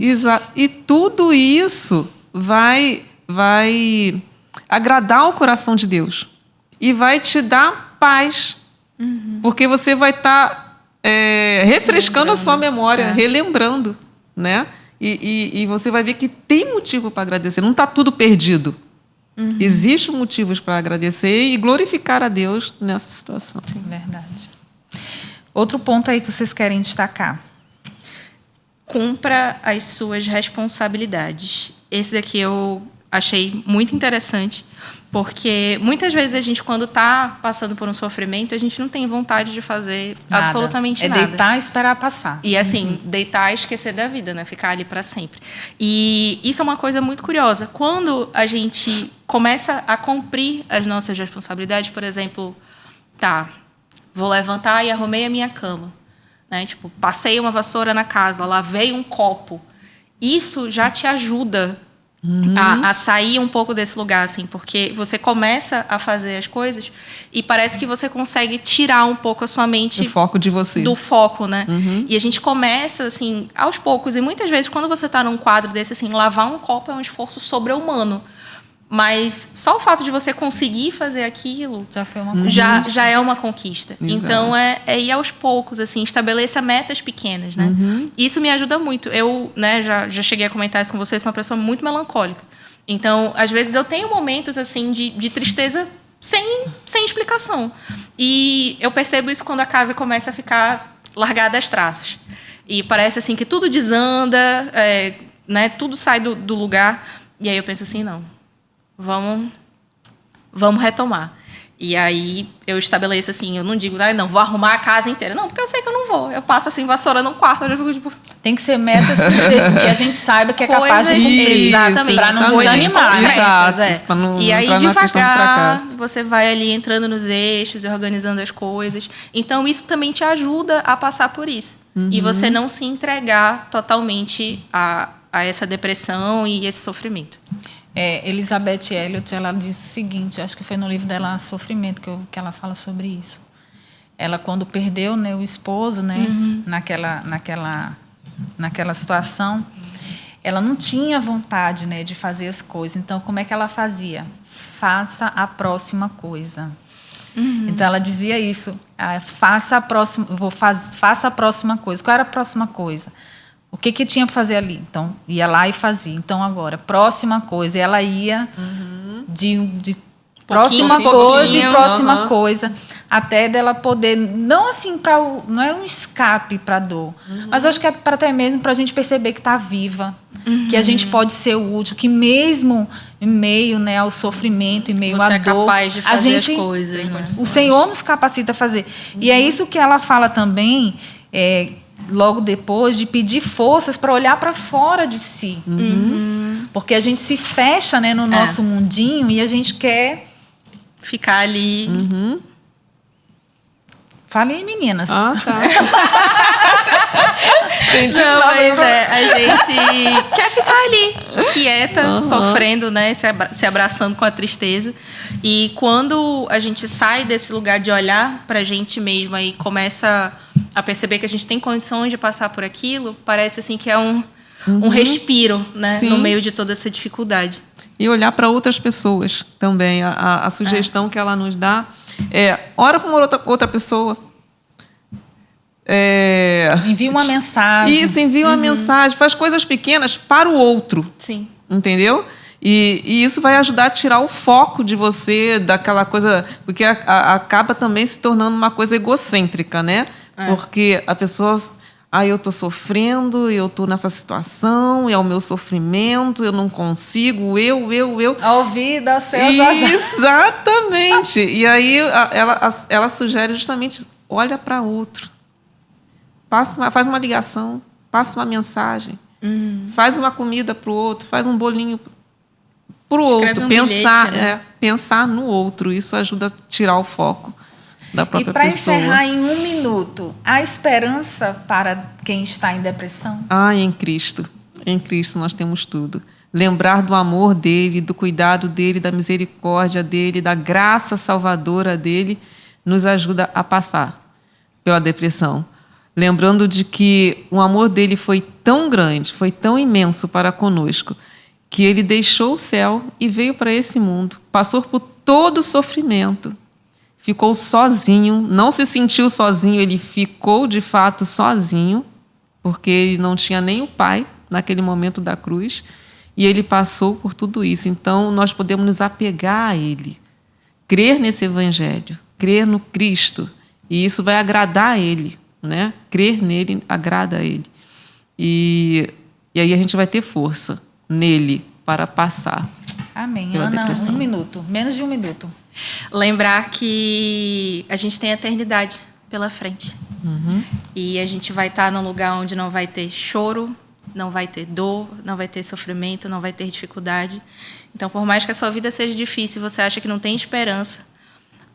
E tudo isso vai agradar o coração de Deus. E vai te dar paz. Porque você vai estar refrescando a sua memória, relembrando, né? E você vai ver que tem motivo para agradecer. Não está tudo perdido. Existem motivos para agradecer e glorificar a Deus nessa situação. Sim, verdade. Outro ponto aí que vocês querem destacar. Cumpra as suas responsabilidades. Esse daqui eu achei muito interessante, porque muitas vezes a gente, quando está passando por um sofrimento, a gente não tem vontade de fazer absolutamente nada. É deitar e esperar passar. E assim, deitar e esquecer da vida, né? Ficar ali para sempre. E isso é uma coisa muito curiosa. Quando a gente começa a cumprir as nossas responsabilidades, por exemplo, vou levantar e arrumei a minha cama, né? Tipo, passei uma vassoura na casa, lavei um copo. Isso já te ajuda a sair um pouco desse lugar, assim, porque você começa a fazer as coisas e parece que você consegue tirar um pouco a sua mente... O foco de você. Do foco, né? E a gente começa, assim, aos poucos. E muitas vezes, quando você está num quadro desse, assim, lavar um copo é um esforço sobre-humano. Mas só o fato de você conseguir fazer aquilo já foi uma conquista. Já é uma conquista. Exato. Então, é ir aos poucos, assim, estabeleça metas pequenas, né? E isso me ajuda muito. Eu, né, já cheguei a comentar isso com vocês, sou uma pessoa muito melancólica. Então, às vezes, eu tenho momentos, assim, de tristeza sem explicação. E eu percebo isso quando a casa começa a ficar largada às traças. E parece, assim, que tudo desanda, né, tudo sai do lugar. E aí eu penso assim, não... Vamos retomar. E aí eu estabeleço assim, eu não digo, não, vou arrumar a casa inteira. Não, porque eu sei que eu não vou. Eu passo assim, vassoura no quarto, eu já fico tipo... Tem que ser metas que a gente saiba que é capaz de cumprir. Exatamente. Para não coisas desanimar. concretas. Para não e aí, entrar na questão do devagar, fracasso. você vai ali entrando nos eixos e organizando as coisas. Então, isso também te ajuda a passar por isso. E você não se entregar totalmente a essa depressão e esse sofrimento. Elizabeth Elliot, ela diz o seguinte, acho que foi no livro dela Sofrimento que ela fala sobre isso. Ela, quando perdeu, né, o esposo, né, naquela situação, ela não tinha vontade, né, de fazer as coisas. Então, como é que ela fazia? Faça a próxima coisa. Então, ela dizia isso, faça a próxima coisa. Qual era a próxima coisa? O que tinha para fazer ali? Então, ia lá e fazia. Então, agora, próxima coisa. E ela ia de próxima coisa e próxima coisa, até dela poder, não assim, não era um escape para a dor, mas eu acho que é até mesmo para a gente perceber que está viva, que a gente pode ser útil, que mesmo em meio, né, ao sofrimento, em meio à dor, você é capaz de fazer as coisas. Né? O Senhor nos capacita a fazer. E é isso que ela fala também, logo depois, de pedir forças para olhar para fora de si. Porque a gente se fecha, né, no nosso mundinho e a gente quer... ficar ali. Fale aí, meninas. Tá. Não, mas a gente quer ficar ali, quieta, sofrendo, né, se abraçando com a tristeza. E quando a gente sai desse lugar de olhar para a gente mesma e começa a perceber que a gente tem condições de passar por aquilo, parece assim que é um respiro, né, no meio de toda essa dificuldade. E olhar para outras pessoas também. A sugestão que ela nos dá ora para outra pessoa. Envia uma mensagem. Isso, envia uma mensagem. Faz coisas pequenas para o outro. Sim. Entendeu? E isso vai ajudar a tirar o foco de você daquela coisa... Porque acaba também se tornando uma coisa egocêntrica, né? Porque a pessoa... eu estou sofrendo, eu estou nessa situação, é o meu sofrimento, eu não consigo, eu. A vida, a seus Exatamente. E aí ela sugere justamente, olha para outro. Faz uma ligação, passa uma mensagem, faz uma comida para o outro, faz um bolinho para o outro. Bilhete, né? Pensar no outro, isso ajuda a tirar o foco da própria pessoa. E para encerrar em 1 minuto, há esperança para quem está em depressão? Em Cristo. Em Cristo nós temos tudo. Lembrar do amor dele, do cuidado dele, da misericórdia dele, da graça salvadora dele, nos ajuda a passar pela depressão. Lembrando de que o amor dele foi tão grande, foi tão imenso para conosco, que ele deixou o céu e veio para esse mundo. Passou por todo o sofrimento. Ficou sozinho, não se sentiu sozinho, ele ficou de fato sozinho, porque ele não tinha nem o Pai naquele momento da cruz, e ele passou por tudo isso. Então, nós podemos nos apegar a ele, crer nesse evangelho, crer no Cristo, e isso vai agradar a ele, né? Crer nele agrada a ele. E aí a gente vai ter força nele para passar. Amém. Pela Ana, depressão. 1 minuto, menos de 1 minuto. Lembrar que a gente tem a eternidade pela frente. E a gente vai estar num lugar onde não vai ter choro, não vai ter dor, não vai ter sofrimento, não vai ter dificuldade. Então, por mais que a sua vida seja difícil, você acha que não tem esperança,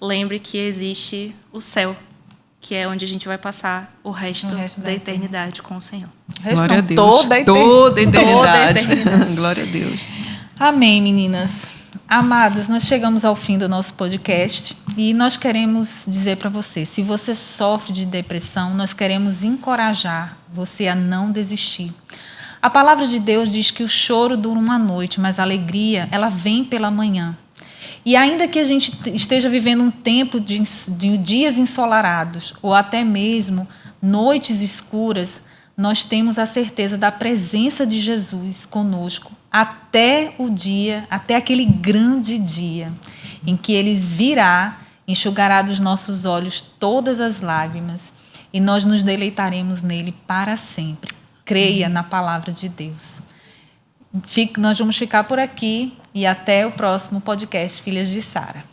lembre que existe o céu, que é onde a gente vai passar o resto da eternidade com o Senhor. Glória a Deus. Toda a eternidade. eternidade. Glória a Deus. Amém, meninas. Amados, nós chegamos ao fim do nosso podcast e nós queremos dizer para você, se você sofre de depressão, nós queremos encorajar você a não desistir. A palavra de Deus diz que o choro dura uma noite, mas a alegria, ela vem pela manhã. E ainda que a gente esteja vivendo um tempo de dias ensolarados ou até mesmo noites escuras, nós temos a certeza da presença de Jesus conosco até o dia, até aquele grande dia em que Ele virá, enxugará dos nossos olhos todas as lágrimas e nós nos deleitaremos nele para sempre. Creia na palavra de Deus. Nós vamos ficar por aqui e até o próximo podcast Filhas de Sara.